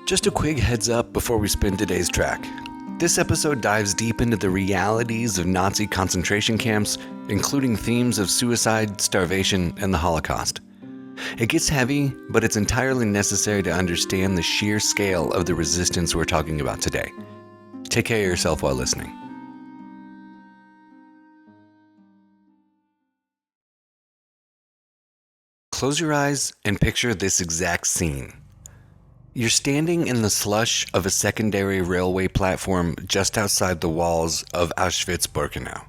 Just a quick heads up before we spin today's track. This episode dives deep into the realities of Nazi concentration camps, including themes of suicide, starvation, and the Holocaust. It gets heavy, but it's entirely necessary to understand the sheer scale of the resistance we're talking about today. Take care of yourself while listening. Close your eyes and picture this exact scene. You're standing in the slush of a secondary railway platform just outside the walls of Auschwitz-Birkenau.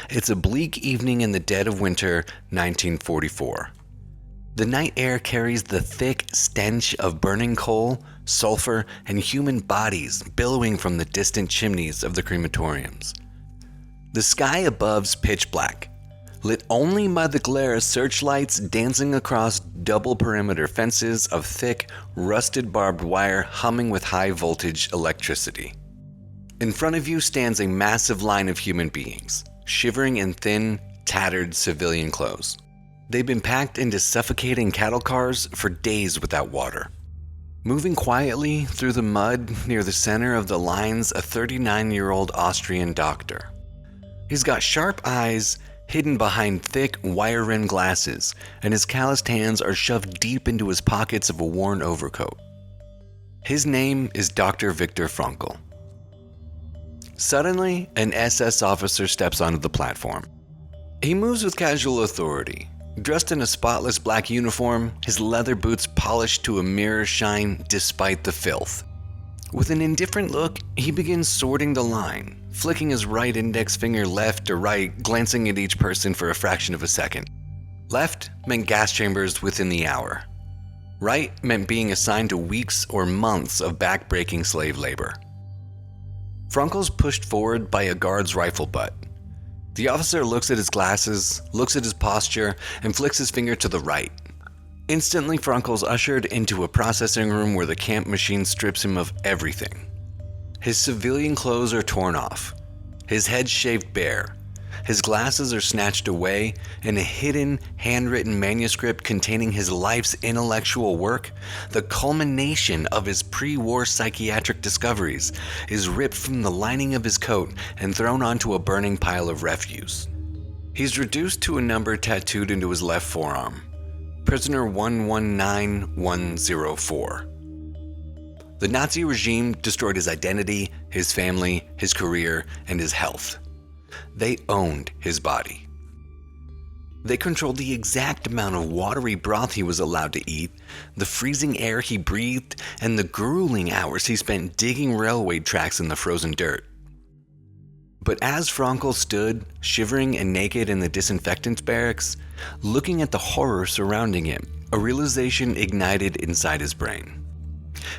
It's a bleak evening in the dead of winter, 1944. The night air carries the thick stench of burning coal, sulfur, and human bodies billowing from the distant chimneys of the crematoriums. The sky above's pitch black, lit only by the glare of searchlights dancing across double perimeter fences of thick, rusted barbed wire humming with high voltage electricity. In front of you stands a massive line of human beings, shivering in thin, tattered civilian clothes. They've been packed into suffocating cattle cars for days without water. Moving quietly through the mud near the center of the line's a 39-year-old Austrian doctor. He's got sharp eyes hidden behind thick, wire-rimmed glasses, and his calloused hands are shoved deep into his pockets of a worn overcoat. His name is Dr. Viktor Frankl. Suddenly, an SS officer steps onto the platform. He moves with casual authority. Dressed in a spotless black uniform, his leather boots polished to a mirror shine despite the filth. With an indifferent look, he begins sorting the line, flicking his right index finger left to right, glancing at each person for a fraction of a second. Left meant gas chambers within the hour. Right meant being assigned to weeks or months of back-breaking slave labor. Frankl's pushed forward by a guard's rifle butt. The officer looks at his glasses, looks at his posture, and flicks his finger to the right. Instantly, Frankl's ushered into a processing room where the camp machine strips him of everything. His civilian clothes are torn off, his head shaved bare, his glasses are snatched away, and a hidden, handwritten manuscript containing his life's intellectual work, the culmination of his pre-war psychiatric discoveries, is ripped from the lining of his coat and thrown onto a burning pile of refuse. He's reduced to a number tattooed into his left forearm. Prisoner 119104. The Nazi regime destroyed his identity, his family, his career, and his health. They owned his body. They controlled the exact amount of watery broth he was allowed to eat, the freezing air he breathed, and the grueling hours he spent digging railway tracks in the frozen dirt. But as Frankl stood, shivering and naked in the disinfectant barracks, looking at the horror surrounding him, a realization ignited inside his brain.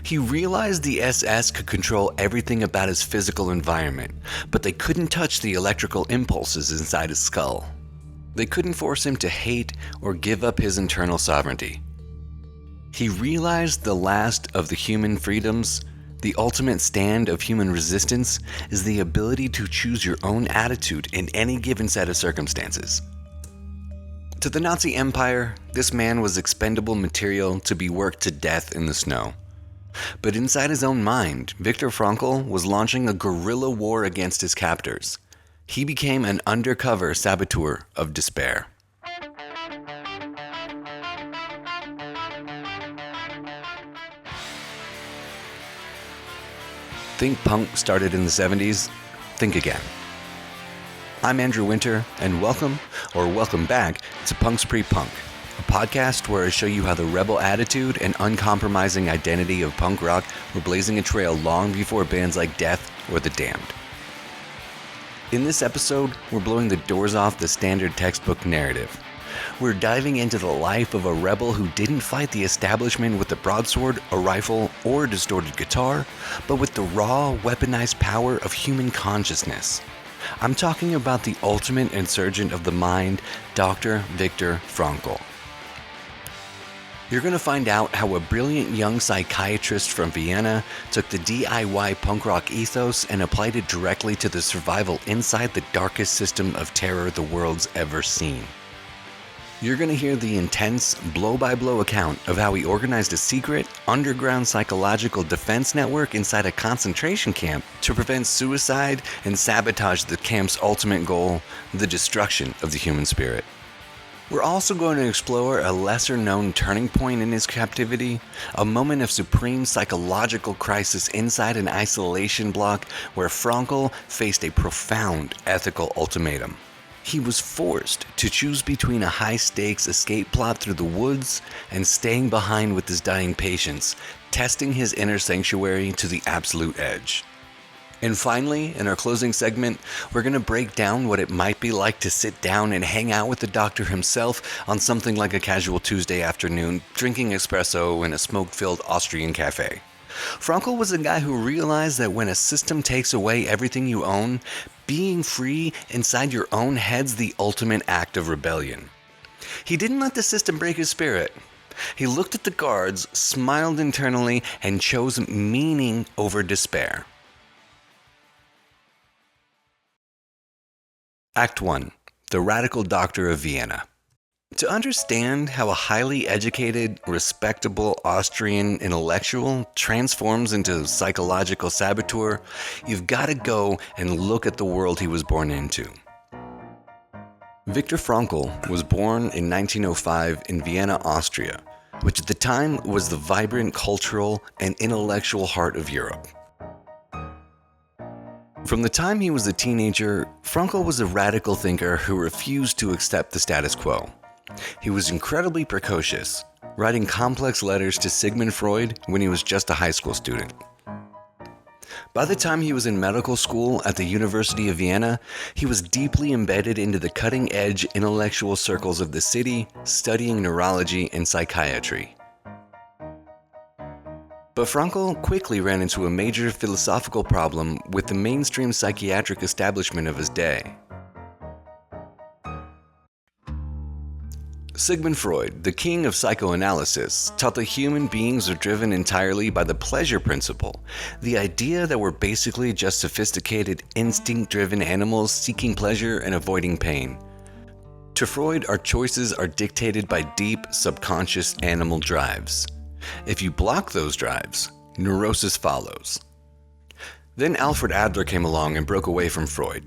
He realized the SS could control everything about his physical environment, but they couldn't touch the electrical impulses inside his skull. They couldn't force him to hate or give up his internal sovereignty. He realized the last of the human freedoms, the ultimate stand of human resistance, is the ability to choose your own attitude in any given set of circumstances. To the Nazi Empire, this man was expendable material to be worked to death in the snow. But inside his own mind, Viktor Frankl was launching a guerrilla war against his captors. He became an undercover saboteur of despair. Think punk started in the 70s? Think again. I'm Andrew Winter, and welcome back to Punk's Pre-Punk, a podcast where I show you how the rebel attitude and uncompromising identity of punk rock were blazing a trail long before bands like Death or The Damned. In this episode, we're blowing the doors off the standard textbook narrative. We're diving into the life of a rebel who didn't fight the establishment with a broadsword, a rifle, or a distorted guitar, but with the raw, weaponized power of human consciousness. I'm talking about the ultimate insurgent of the mind, Dr. Viktor Frankl. You're going to find out how a brilliant young psychiatrist from Vienna took the DIY punk rock ethos and applied it directly to the survival inside the darkest system of terror the world's ever seen. You're going to hear the intense, blow-by-blow account of how he organized a secret, underground psychological defense network inside a concentration camp to prevent suicide and sabotage the camp's ultimate goal, the destruction of the human spirit. We're also going to explore a lesser-known turning point in his captivity, a moment of supreme psychological crisis inside an isolation block where Frankl faced a profound ethical ultimatum. He was forced to choose between a high-stakes escape plot through the woods and staying behind with his dying patients, testing his inner sanctuary to the absolute edge. And finally, in our closing segment, we're going to break down what it might be like to sit down and hang out with the doctor himself on something like a casual Tuesday afternoon, drinking espresso in a smoke-filled Austrian cafe. Frankl was a guy who realized that when a system takes away everything you own, being free inside your own head's the ultimate act of rebellion. He didn't let the system break his spirit. He looked at the guards, smiled internally, and chose meaning over despair. Act 1. The Radical Doctor of Vienna. To understand how a highly educated, respectable Austrian intellectual transforms into a psychological saboteur, you've got to go and look at the world he was born into. Viktor Frankl was born in 1905 in Vienna, Austria, which at the time was the vibrant cultural and intellectual heart of Europe. From the time he was a teenager, Frankl was a radical thinker who refused to accept the status quo. He was incredibly precocious, writing complex letters to Sigmund Freud when he was just a high school student. By the time he was in medical school at the University of Vienna, he was deeply embedded into the cutting-edge intellectual circles of the city, studying neurology and psychiatry. But Frankl quickly ran into a major philosophical problem with the mainstream psychiatric establishment of his day. Sigmund Freud, the king of psychoanalysis, taught that human beings are driven entirely by the pleasure principle, the idea that we're basically just sophisticated, instinct-driven animals seeking pleasure and avoiding pain. To Freud, our choices are dictated by deep, subconscious animal drives. If you block those drives, neurosis follows. Then Alfred Adler came along and broke away from Freud.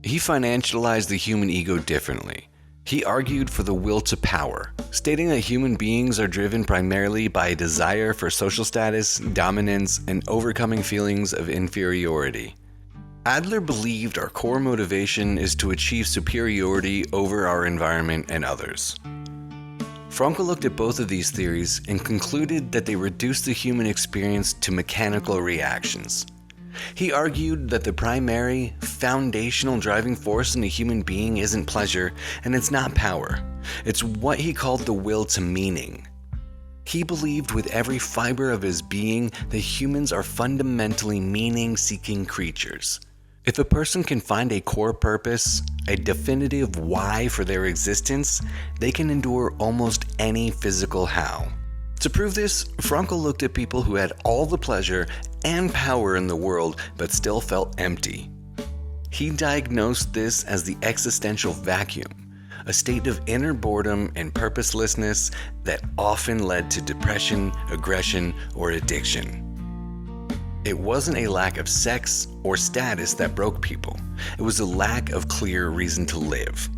He financialized the human ego differently. He argued for the will to power, stating that human beings are driven primarily by a desire for social status, dominance, and overcoming feelings of inferiority. Adler believed our core motivation is to achieve superiority over our environment and others. Frankl looked at both of these theories and concluded that they reduced the human experience to mechanical reactions. He argued that the primary, foundational driving force in a human being isn't pleasure, and it's not power. It's what he called the will to meaning. He believed with every fiber of his being that humans are fundamentally meaning-seeking creatures. If a person can find a core purpose, a definitive why for their existence, they can endure almost any physical how. To prove this, Frankl looked at people who had all the pleasure and power in the world but still felt empty. He diagnosed this as the existential vacuum, a state of inner boredom and purposelessness that often led to depression, aggression, or addiction. It wasn't a lack of sex or status that broke people. It was a lack of clear reason to live.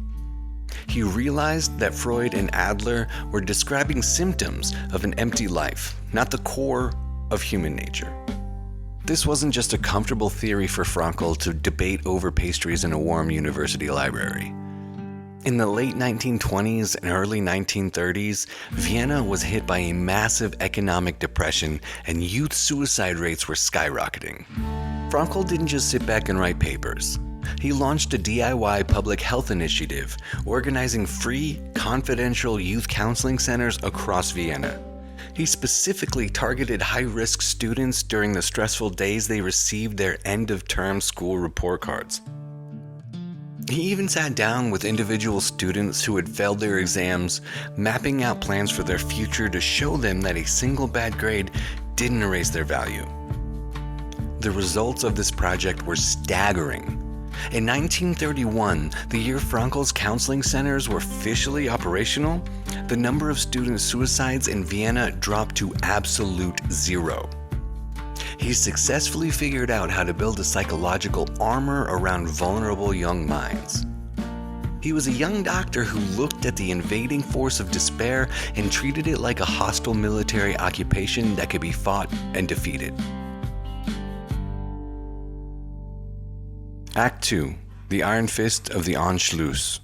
He realized that Freud and Adler were describing symptoms of an empty life, not the core of human nature. This wasn't just a comfortable theory for Frankl to debate over pastries in a warm university library. In the late 1920s and early 1930s, Vienna was hit by a massive economic depression and youth suicide rates were skyrocketing. Frankl didn't just sit back and write papers. He launched a DIY public health initiative, organizing free, confidential youth counseling centers across Vienna. He specifically targeted high-risk students during the stressful days they received their end-of-term school report cards. He even sat down with individual students who had failed their exams, mapping out plans for their future to show them that a single bad grade didn't erase their value. The results of this project were staggering. In 1931, the year Frankl's counseling centers were officially operational, the number of student suicides in Vienna dropped to absolute zero. He successfully figured out how to build a psychological armor around vulnerable young minds. He was a young doctor who looked at the invading force of despair and treated it like a hostile military occupation that could be fought and defeated. Act 2. The Iron Fist of the Anschluss.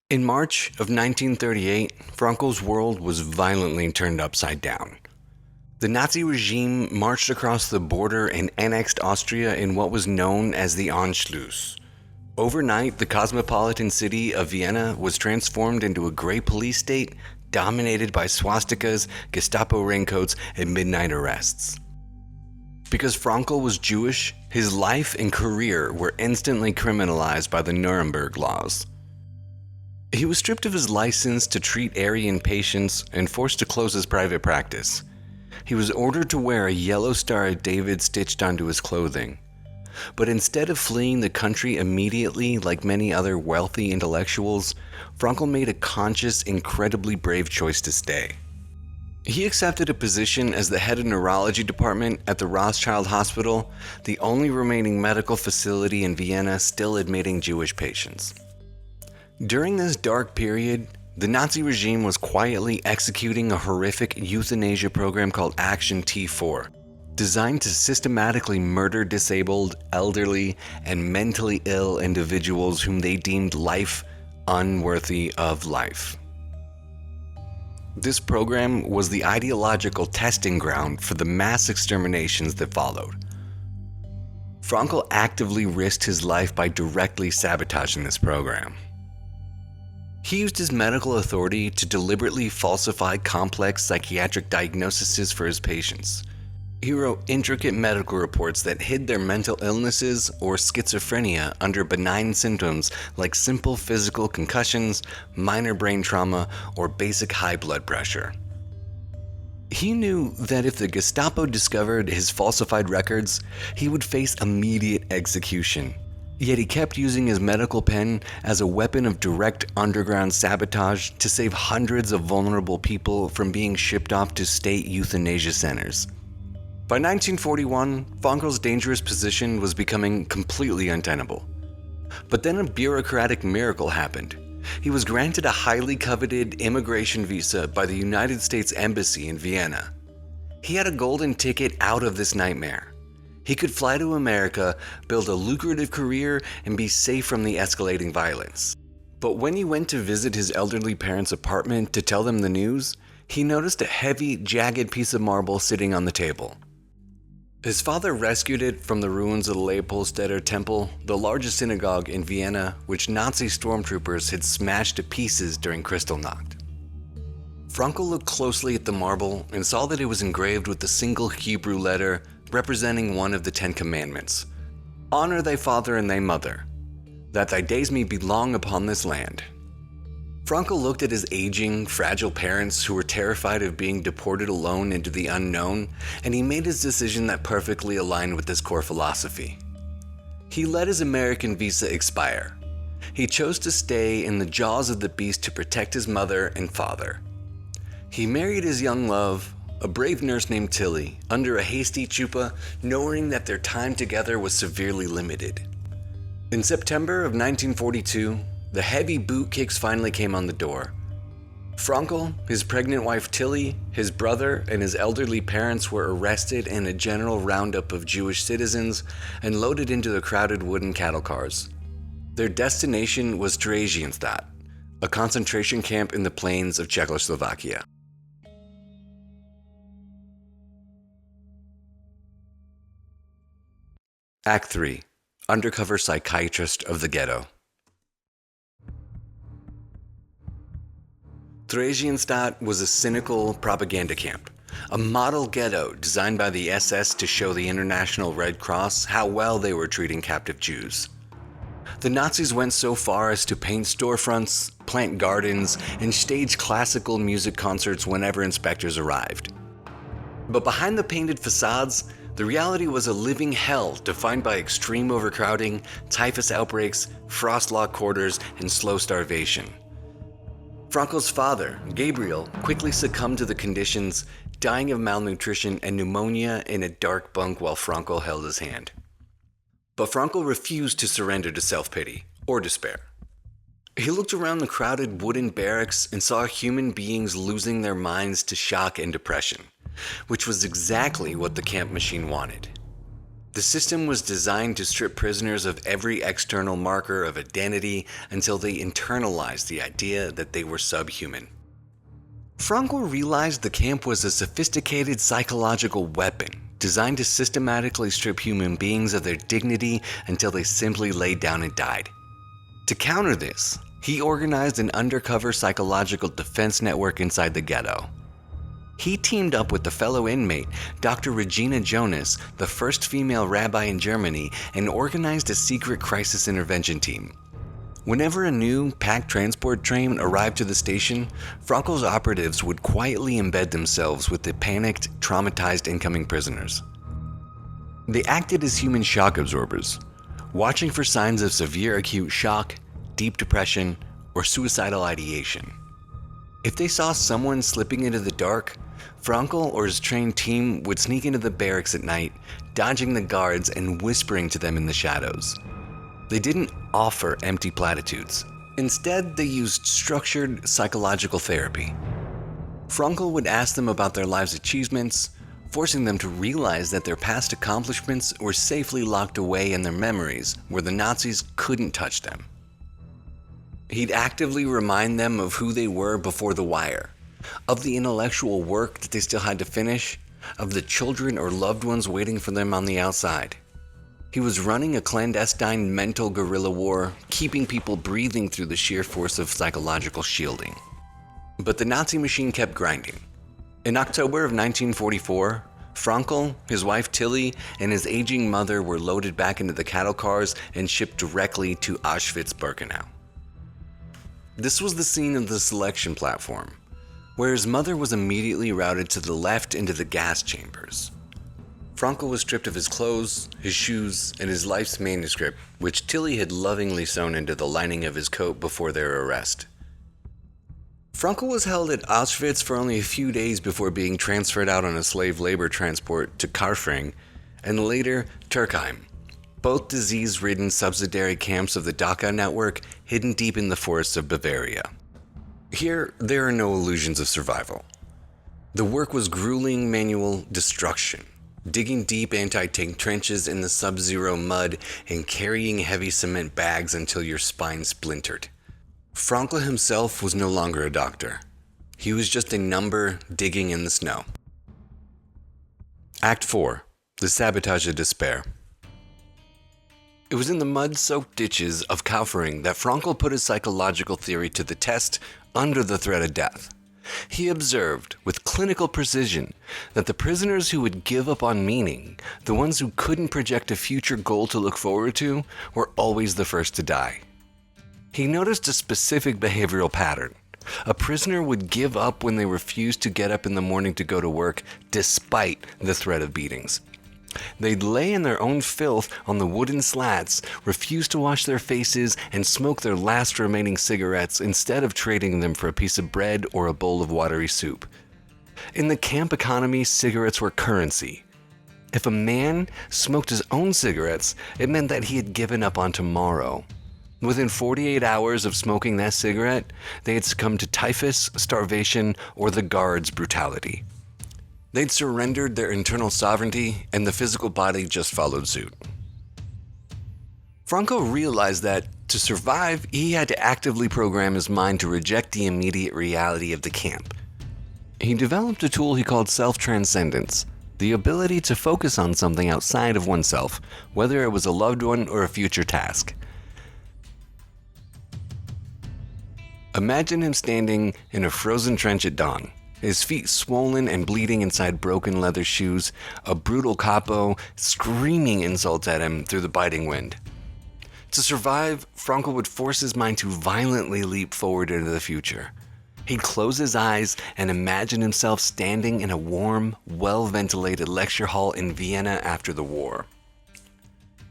In March of 1938, Frankl's world was violently turned upside down. The Nazi regime marched across the border and annexed Austria in what was known as the Anschluss. Overnight, the cosmopolitan city of Vienna was transformed into a gray police state dominated by swastikas, Gestapo raincoats, and midnight arrests. Because Frankl was Jewish, his life and career were instantly criminalized by the Nuremberg laws. He was stripped of his license to treat Aryan patients and forced to close his private practice. He was ordered to wear a yellow Star of David stitched onto his clothing. But instead of fleeing the country immediately like many other wealthy intellectuals, Frankl made a conscious, incredibly brave choice to stay. He accepted a position as the head of neurology department at the Rothschild Hospital, the only remaining medical facility in Vienna still admitting Jewish patients. During this dark period, the Nazi regime was quietly executing a horrific euthanasia program called Action T4, designed to systematically murder disabled, elderly, and mentally ill individuals whom they deemed life unworthy of life. This program was the ideological testing ground for the mass exterminations that followed. Frankl actively risked his life by directly sabotaging this program. He used his medical authority to deliberately falsify complex psychiatric diagnoses for his patients. He wrote intricate medical reports that hid their mental illnesses or schizophrenia under benign symptoms like simple physical concussions, minor brain trauma, or basic high blood pressure. He knew that if the Gestapo discovered his falsified records, he would face immediate execution. Yet he kept using his medical pen as a weapon of direct underground sabotage to save hundreds of vulnerable people from being shipped off to state euthanasia centers. By 1941, Frankl's dangerous position was becoming completely untenable. But then a bureaucratic miracle happened. He was granted a highly coveted immigration visa by the United States Embassy in Vienna. He had a golden ticket out of this nightmare. He could fly to America, build a lucrative career, and be safe from the escalating violence. But when he went to visit his elderly parents' apartment to tell them the news, he noticed a heavy, jagged piece of marble sitting on the table. His father rescued it from the ruins of the Leopoldstädter Temple, the largest synagogue in Vienna, which Nazi stormtroopers had smashed to pieces during Kristallnacht. Frankl looked closely at the marble and saw that it was engraved with a single Hebrew letter representing one of the 10 Commandments. Honor thy father and thy mother, that thy days may be long upon this land. Frankl looked at his aging, fragile parents who were terrified of being deported alone into the unknown, and he made his decision that perfectly aligned with his core philosophy. He let his American visa expire. He chose to stay in the jaws of the beast to protect his mother and father. He married his young love, a brave nurse named Tilly, under a hasty chuppah, knowing that their time together was severely limited. In September of 1942, the heavy boot kicks finally came on the door. Frankl, his pregnant wife Tilly, his brother, and his elderly parents were arrested in a general roundup of Jewish citizens and loaded into the crowded wooden cattle cars. Their destination was Theresienstadt, a concentration camp in the plains of Czechoslovakia. Act 3. Undercover Psychiatrist of the Ghetto. Theresienstadt was a cynical propaganda camp, a model ghetto designed by the SS to show the International Red Cross how well they were treating captive Jews. The Nazis went so far as to paint storefronts, plant gardens, and stage classical music concerts whenever inspectors arrived. But behind the painted facades, The reality was a living hell defined by extreme overcrowding, typhus outbreaks, frost-locked quarters, and slow starvation. Frankl's father, Gabriel, quickly succumbed to the conditions, dying of malnutrition and pneumonia in a dark bunk while Frankl held his hand. But Frankl refused to surrender to self-pity or despair. He looked around the crowded wooden barracks and saw human beings losing their minds to shock and depression, which was exactly what the camp machine wanted. The system was designed to strip prisoners of every external marker of identity until they internalized the idea that they were subhuman. Frankl realized the camp was a sophisticated psychological weapon designed to systematically strip human beings of their dignity until they simply laid down and died. To counter this, he organized an undercover psychological defense network inside the ghetto. He teamed up with the fellow inmate, Dr. Regina Jonas, the first female rabbi in Germany, and organized a secret crisis intervention team. Whenever a new packed transport train arrived to the station, Frankl's operatives would quietly embed themselves with the panicked, traumatized incoming prisoners. They acted as human shock absorbers, watching for signs of severe acute shock, deep depression, or suicidal ideation. If they saw someone slipping into the dark, Frankl or his trained team would sneak into the barracks at night, dodging the guards and whispering to them in the shadows. They didn't offer empty platitudes. Instead, they used structured psychological therapy. Frankl would ask them about their life's achievements, forcing them to realize that their past accomplishments were safely locked away in their memories where the Nazis couldn't touch them. He'd actively remind them of who they were before the wire, of the intellectual work that they still had to finish, of the children or loved ones waiting for them on the outside. He was running a clandestine mental guerrilla war, keeping people breathing through the sheer force of psychological shielding. But the Nazi machine kept grinding. In October of 1944, Frankl, his wife Tilly, and his aging mother were loaded back into the cattle cars and shipped directly to Auschwitz-Birkenau. This was the scene of the selection platform, where his mother was immediately routed to the left into the gas chambers. Frankl was stripped of his clothes, his shoes, and his life's manuscript, which Tilly had lovingly sewn into the lining of his coat before their arrest. Frankl was held at Auschwitz for only a few days before being transferred out on a slave labor transport to Karfring, and later Turkheim, both disease-ridden subsidiary camps of the Dachau network hidden deep in the forests of Bavaria. Here, there are no illusions of survival. The work was grueling manual destruction, digging deep anti-tank trenches in the sub-zero mud and carrying heavy cement bags until your spine splintered. Frankl himself was no longer a doctor. He was just a number digging in the snow. Act 4. The Sabotage of Despair. It was in the mud-soaked ditches of Kaufering that Frankl put his psychological theory to the test under the threat of death. He observed, with clinical precision, that the prisoners who would give up on meaning, the ones who couldn't project a future goal to look forward to, were always the first to die. He noticed a specific behavioral pattern. A prisoner would give up when they refused to get up in the morning to go to work, despite the threat of beatings. They'd lay in their own filth on the wooden slats, refuse to wash their faces, and smoke their last remaining cigarettes instead of trading them for a piece of bread or a bowl of watery soup. In the camp economy, cigarettes were currency. If a man smoked his own cigarettes, it meant that he had given up on tomorrow. Within 48 hours of smoking that cigarette, they had succumbed to typhus, starvation, or the guards' brutality. They'd surrendered their internal sovereignty, and the physical body just followed suit. Frankl realized that, to survive, he had to actively program his mind to reject the immediate reality of the camp. He developed a tool he called self-transcendence, the ability to focus on something outside of oneself, whether it was a loved one or a future task. Imagine him standing in a frozen trench at dawn, his feet swollen and bleeding inside broken leather shoes, a brutal capo screaming insults at him through the biting wind. To survive, Frankl would force his mind to violently leap forward into the future. He'd close his eyes and imagine himself standing in a warm, well-ventilated lecture hall in Vienna after the war.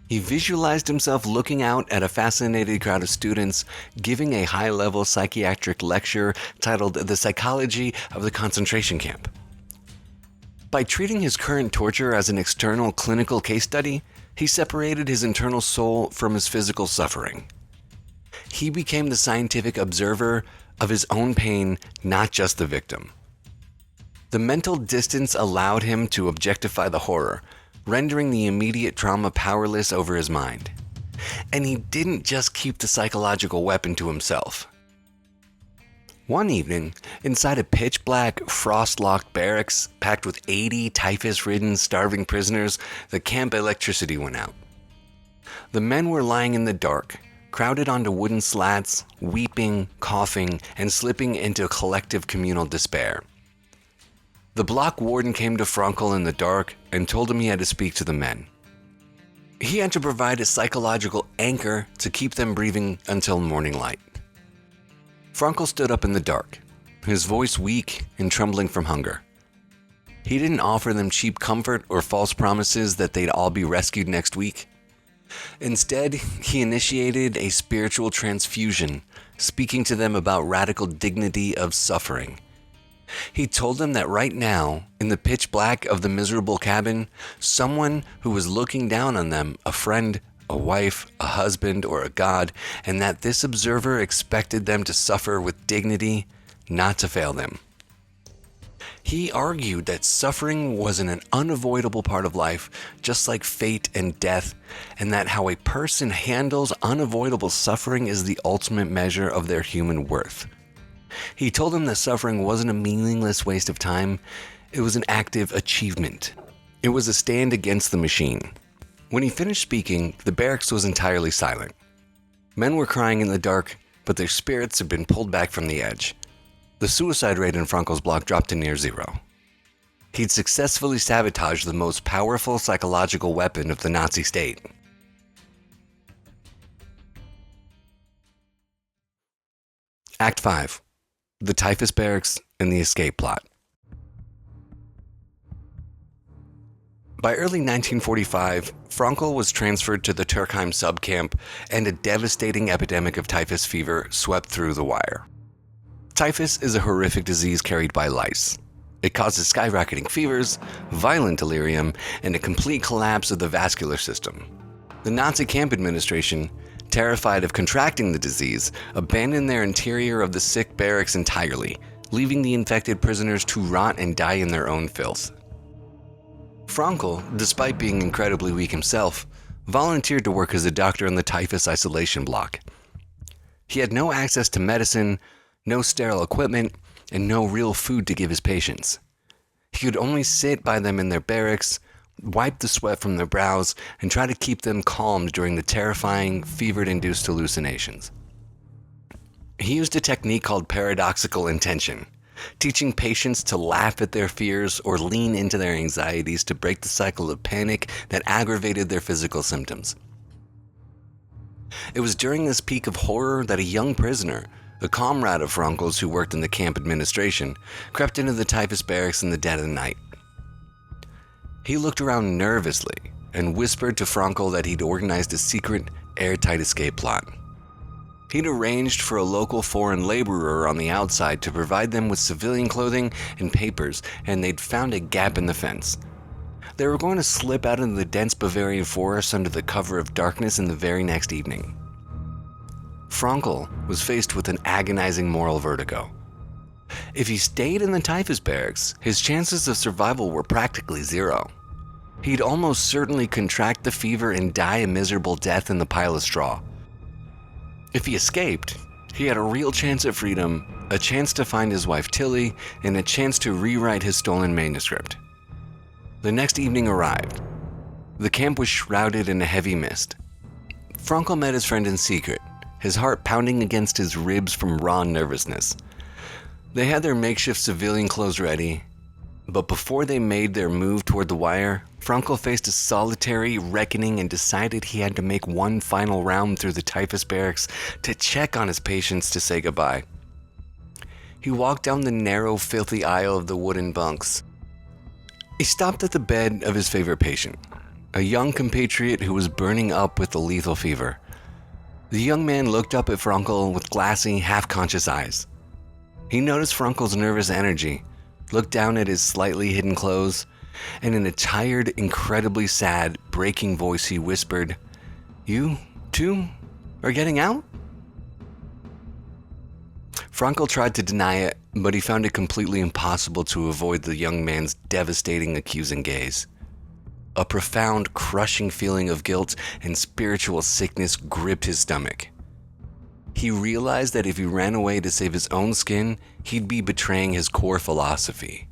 He visualized himself looking out at a fascinated crowd of students, giving a high-level psychiatric lecture titled The Psychology of the Concentration Camp. By treating his current torture as an external clinical case study, he separated his internal soul from his physical suffering. He became the scientific observer of his own pain, not just the victim. The mental distance allowed him to objectify the horror, rendering the immediate trauma powerless over his mind. And he didn't just keep the psychological weapon to himself. One evening, inside a pitch-black, frost-locked barracks packed with 80 typhus-ridden, starving prisoners, the camp electricity went out. The men were lying in the dark, crowded onto wooden slats, weeping, coughing, and slipping into collective communal despair. The block warden came to Frankl in the dark and told him he had to speak to the men. He had to provide a psychological anchor to keep them breathing until morning light. Frankl stood up in the dark, his voice weak and trembling from hunger. He didn't offer them cheap comfort or false promises that they'd all be rescued next week. Instead, he initiated a spiritual transfusion, speaking to them about radical dignity of suffering. He told them that right now, in the pitch black of the miserable cabin, someone who was looking down on them, a friend, a wife, a husband, or a god, and that this observer expected them to suffer with dignity, not to fail them. He argued that suffering was an unavoidable part of life, just like fate and death, and that how a person handles unavoidable suffering is the ultimate measure of their human worth. He told them that suffering wasn't a meaningless waste of time, it was an active achievement. It was a stand against the machine. When he finished speaking, the barracks was entirely silent. Men were crying in the dark, but their spirits had been pulled back from the edge. The suicide rate in Frankl's block dropped to near zero. He'd successfully sabotaged the most powerful psychological weapon of the Nazi state. Act 5. The Typhus Barracks and the Escape Plot. By early 1945, Frankl was transferred to the Turkheim subcamp, and a devastating epidemic of typhus fever swept through the wire. Typhus is a horrific disease carried by lice. It causes skyrocketing fevers, violent delirium, and a complete collapse of the vascular system. The Nazi camp administration, terrified of contracting the disease, abandoned their interior of the sick barracks entirely, leaving the infected prisoners to rot and die in their own filth. Frankl, despite being incredibly weak himself, volunteered to work as a doctor in the typhus isolation block. He had no access to medicine, no sterile equipment, and no real food to give his patients. He could only sit by them in their barracks, wipe the sweat from their brows, and try to keep them calm during the terrifying, fever-induced hallucinations. He used a technique called paradoxical intention, teaching patients to laugh at their fears or lean into their anxieties to break the cycle of panic that aggravated their physical symptoms. It was during this peak of horror that a young prisoner, a comrade of Frankl's who worked in the camp administration, crept into the typhus barracks in the dead of the night. He looked around nervously and whispered to Frankl that he'd organized a secret, airtight escape plot. He'd arranged for a local foreign laborer on the outside to provide them with civilian clothing and papers, and they'd found a gap in the fence. They were going to slip out into the dense Bavarian forest under the cover of darkness in the very next evening. Frankl was faced with an agonizing moral vertigo. If he stayed in the typhus barracks, his chances of survival were practically zero. He'd almost certainly contract the fever and die a miserable death in the pile of straw. If he escaped, he had a real chance at freedom, a chance to find his wife Tilly, and a chance to rewrite his stolen manuscript. The next evening arrived. The camp was shrouded in a heavy mist. Frankl met his friend in secret, his heart pounding against his ribs from raw nervousness. They had their makeshift civilian clothes ready, but before they made their move toward the wire, Frankl faced a solitary reckoning and decided he had to make one final round through the typhus barracks to check on his patients to say goodbye. He walked down the narrow, filthy aisle of the wooden bunks. He stopped at the bed of his favorite patient, a young compatriot who was burning up with a lethal fever. The young man looked up at Frankl with glassy, half-conscious eyes. He noticed Frankl's nervous energy, looked down at his slightly hidden clothes, and in a tired, incredibly sad, breaking voice he whispered, "You, too, are getting out?" Frankl tried to deny it, but he found it completely impossible to avoid the young man's devastating, accusing gaze. A profound, crushing feeling of guilt and spiritual sickness gripped his stomach. He realized that if he ran away to save his own skin, he'd be betraying his core philosophy.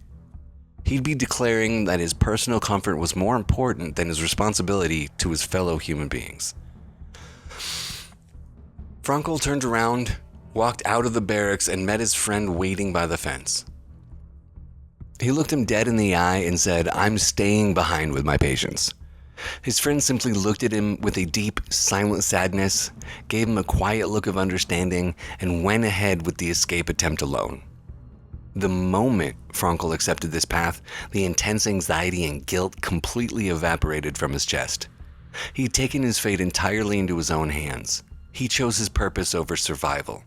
He'd be declaring that his personal comfort was more important than his responsibility to his fellow human beings. Frankl turned around, walked out of the barracks, and met his friend waiting by the fence. He looked him dead in the eye and said, "I'm staying behind with my patients." His friend simply looked at him with a deep, silent sadness, gave him a quiet look of understanding, and went ahead with the escape attempt alone. The moment Frankl accepted this path, the intense anxiety and guilt completely evaporated from his chest. He'd taken his fate entirely into his own hands. He chose his purpose over survival.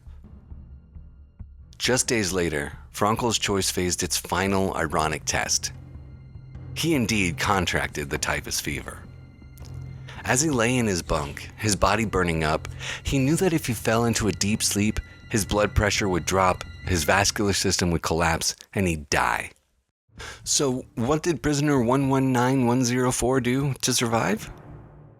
Just days later, Frankl's choice faced its final ironic test. He indeed contracted the typhus fever. As he lay in his bunk, his body burning up, he knew that if he fell into a deep sleep, his blood pressure would drop, his vascular system would collapse, and he'd die. So what did prisoner 119104 do to survive?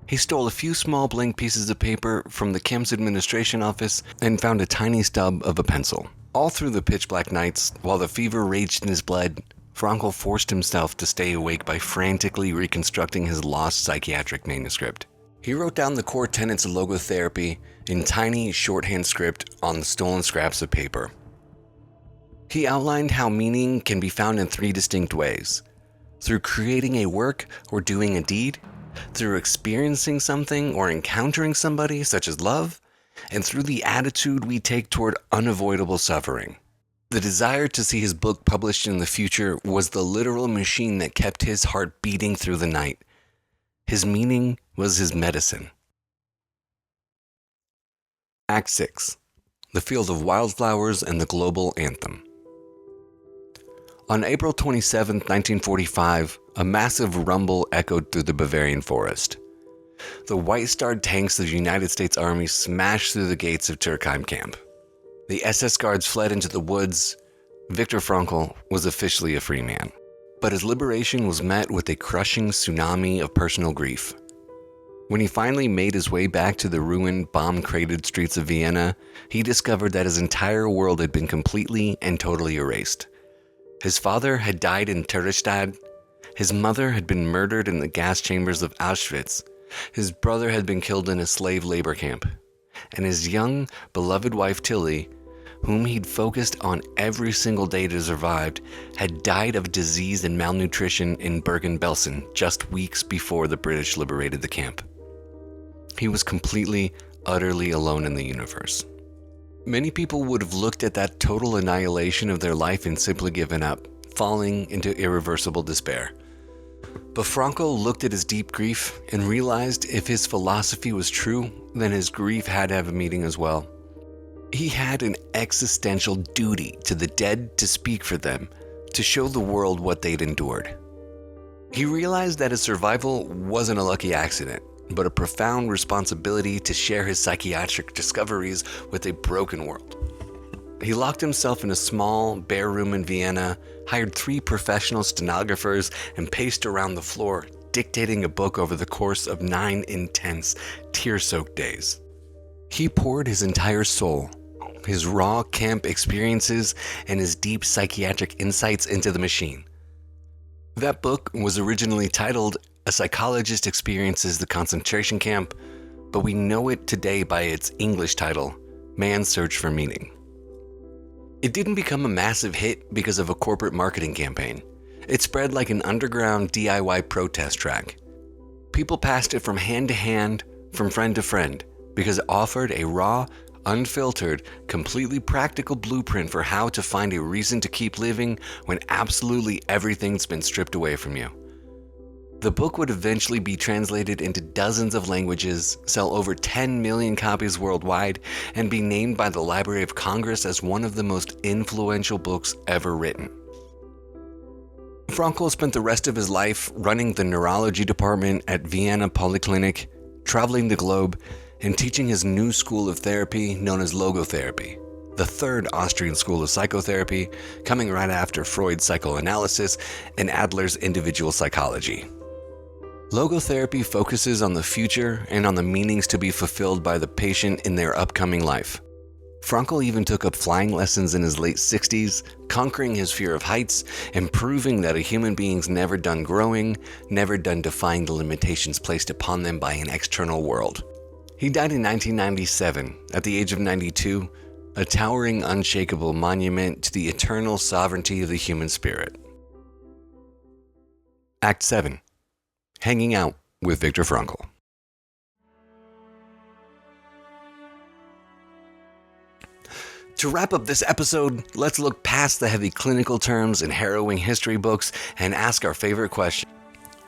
He stole a few small blank pieces of paper from the camp's administration office and found a tiny stub of a pencil. All through the pitch-black nights, while the fever raged in his blood, Frankl forced himself to stay awake by frantically reconstructing his lost psychiatric manuscript. He wrote down the core tenets of logotherapy in tiny shorthand script on the stolen scraps of paper. He outlined how meaning can be found in three distinct ways: through creating a work or doing a deed, through experiencing something or encountering somebody, such as love, and through the attitude we take toward unavoidable suffering. The desire to see his book published in the future was the literal machine that kept his heart beating through the night. His meaning was his medicine. Act 6. The Field of Wildflowers and the Global Anthem. On April 27, 1945, a massive rumble echoed through the Bavarian forest. The white-starred tanks of the United States Army smashed through the gates of Turkheim camp. The SS guards fled into the woods. Viktor Frankl was officially a free man. But his liberation was met with a crushing tsunami of personal grief. When he finally made his way back to the ruined, bomb-cratered streets of Vienna, he discovered that his entire world had been completely and totally erased. His father had died in Theresienstadt. His mother had been murdered in the gas chambers of Auschwitz. His brother had been killed in a slave labor camp. And his young, beloved wife Tilly, whom he'd focused on every single day to survive, had died of disease and malnutrition in Bergen-Belsen just weeks before the British liberated the camp. He was completely, utterly alone in the universe. Many people would have looked at that total annihilation of their life and simply given up, falling into irreversible despair. But Frankl looked at his deep grief and realized if his philosophy was true, then his grief had to have a meaning as well. He had an existential duty to the dead to speak for them, to show the world what they'd endured. He realized that his survival wasn't a lucky accident, but a profound responsibility to share his psychiatric discoveries with a broken world. He locked himself in a small, bare room in Vienna, hired 3 professional stenographers, and paced around the floor, dictating a book over the course of 9 intense, tear-soaked days. He poured his entire soul, his raw camp experiences, and his deep psychiatric insights into the machine. That book was originally titled A Psychologist Experiences the Concentration Camp, but we know it today by its English title, Man's Search for Meaning. It didn't become a massive hit because of a corporate marketing campaign. It spread like an underground DIY protest track. People passed it from hand to hand, from friend to friend, because it offered a raw, unfiltered, completely practical blueprint for how to find a reason to keep living when absolutely everything's been stripped away from you. The book would eventually be translated into dozens of languages, sell over 10 million copies worldwide, and be named by the Library of Congress as one of the most influential books ever written. Frankl spent the rest of his life running the neurology department at Vienna Polyclinic, traveling the globe, and teaching his new school of therapy known as logotherapy, the third Austrian school of psychotherapy, coming right after Freud's psychoanalysis and Adler's individual psychology. Logotherapy focuses on the future and on the meanings to be fulfilled by the patient in their upcoming life. Frankl even took up flying lessons in his late 60s, conquering his fear of heights and proving that a human being's never done growing, never done defying the limitations placed upon them by an external world. He died in 1997 at the age of 92, a towering, unshakable monument to the eternal sovereignty of the human spirit. Act 7. Hanging out with Viktor Frankl. To wrap up this episode, let's look past the heavy clinical terms and harrowing history books and ask our favorite question.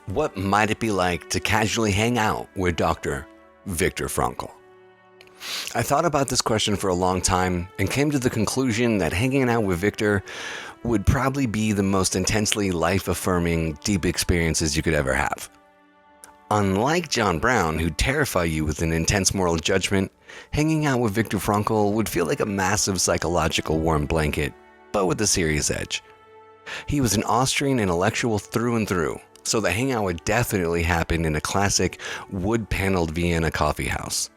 What might it be like to casually hang out with Dr. Viktor Frankl? I thought about this question for a long time and came to the conclusion that hanging out with Viktor would probably be the most intensely life-affirming, deep experiences you could ever have. Unlike John Brown, who'd terrify you with an intense moral judgment, hanging out with Viktor Frankl would feel like a massive psychological warm blanket, but with a serious edge. He was an Austrian intellectual through and through, so the hangout would definitely happen in a classic wood-paneled Vienna coffee house.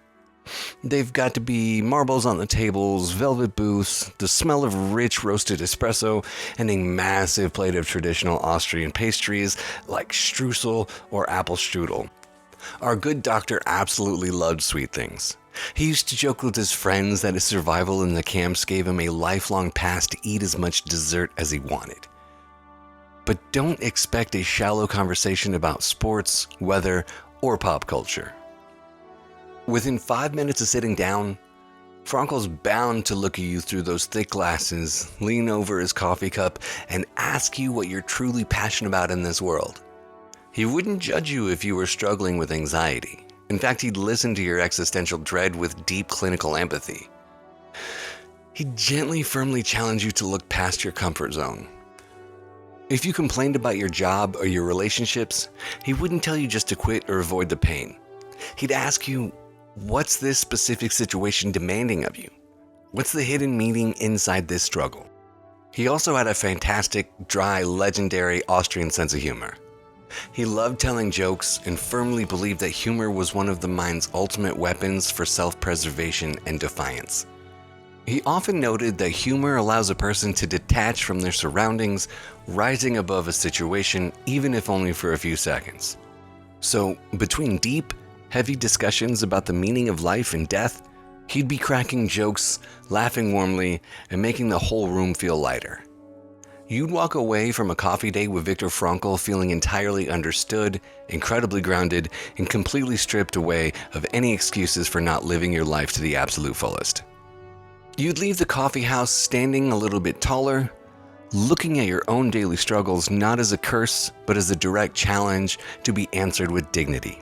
They've got to be marbles on the tables, velvet booths, the smell of rich roasted espresso, and a massive plate of traditional Austrian pastries like streusel or apple strudel. Our good doctor absolutely loved sweet things. He used to joke with his friends that his survival in the camps gave him a lifelong pass to eat as much dessert as he wanted. But don't expect a shallow conversation about sports, weather, or pop culture. Within 5 minutes of sitting down, Frankl's bound to look at you through those thick glasses, lean over his coffee cup, and ask you what you're truly passionate about in this world. He wouldn't judge you if you were struggling with anxiety. In fact, he'd listen to your existential dread with deep clinical empathy. He'd gently, firmly challenge you to look past your comfort zone. If you complained about your job or your relationships, he wouldn't tell you just to quit or avoid the pain. He'd ask you, what's this specific situation demanding of you? What's the hidden meaning inside this struggle? He also had a fantastic, dry, legendary Austrian sense of humor. He loved telling jokes and firmly believed that humor was one of the mind's ultimate weapons for self-preservation and defiance. He often noted that humor allows a person to detach from their surroundings, rising above a situation even if only for a few seconds. So, between deep, heavy discussions about the meaning of life and death, he'd be cracking jokes, laughing warmly, and making the whole room feel lighter. You'd walk away from a coffee date with Viktor Frankl feeling entirely understood, incredibly grounded, and completely stripped away of any excuses for not living your life to the absolute fullest. You'd leave the coffee house standing a little bit taller, looking at your own daily struggles not as a curse, but as a direct challenge to be answered with dignity.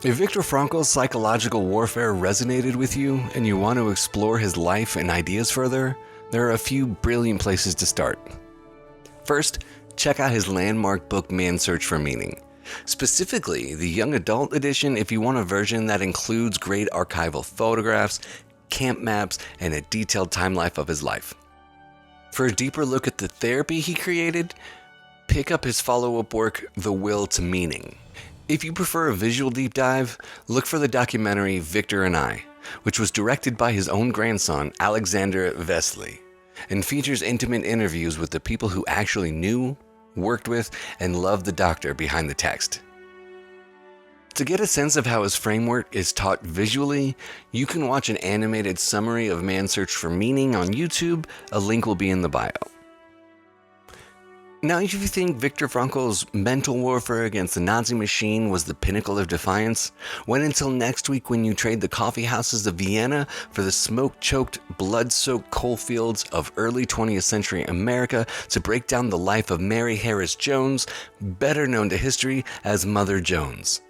If Viktor Frankl's psychological warfare resonated with you and you want to explore his life and ideas further, there are a few brilliant places to start. First, check out his landmark book Man's Search for Meaning. Specifically, the young adult edition if you want a version that includes great archival photographs, camp maps, and a detailed time-lapse of his life. For a deeper look at the therapy he created, pick up his follow-up work, The Will to Meaning. If you prefer a visual deep dive, look for the documentary Victor and I, which was directed by his own grandson, Alexander Vesely, and features intimate interviews with the people who actually knew, worked with, and loved the doctor behind the text. To get a sense of how his framework is taught visually, you can watch an animated summary of Man's Search for Meaning on YouTube. A link will be in the bio. Now, if you think Viktor Frankl's mental warfare against the Nazi machine was the pinnacle of defiance, wait until next week when you trade the coffee houses of Vienna for the smoke-choked, blood-soaked coal fields of early 20th century America to break down the life of Mary Harris Jones, better known to history as Mother Jones.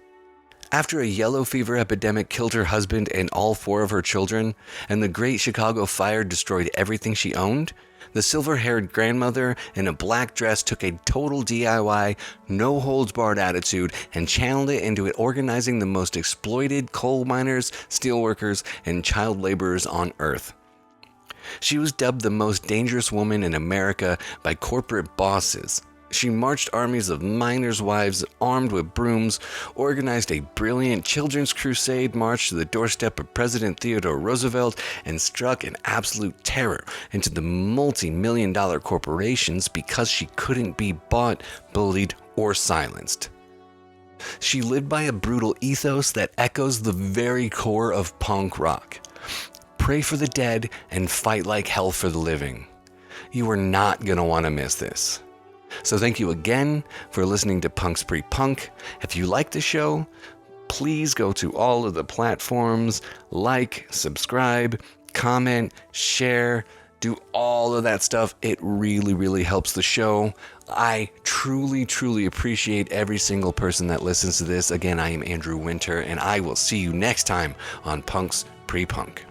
After a yellow fever epidemic killed her husband and all 4 of her children, and the Great Chicago Fire destroyed everything she owned, the silver-haired grandmother in a black dress took a total DIY, no-holds-barred attitude and channeled it into organizing the most exploited coal miners, steelworkers, and child laborers on Earth. She was dubbed the most dangerous woman in America by corporate bosses. She marched armies of miners' wives armed with brooms, organized a brilliant children's crusade march to the doorstep of President Theodore Roosevelt, and struck an absolute terror into the multi-million-dollar corporations because she couldn't be bought, bullied, or silenced. She lived by a brutal ethos that echoes the very core of punk rock. Pray for the dead and fight like hell for the living. You are not going to want to miss this. So thank you again for listening to Punk's Pre-Punk. If you like the show, please go to all of the platforms, like, subscribe, comment, share, do all of that stuff. It really, really helps the show. I truly, truly appreciate every single person that listens to this. Again, I am Andrew Winter, and I will see you next time on Punk's Pre-Punk.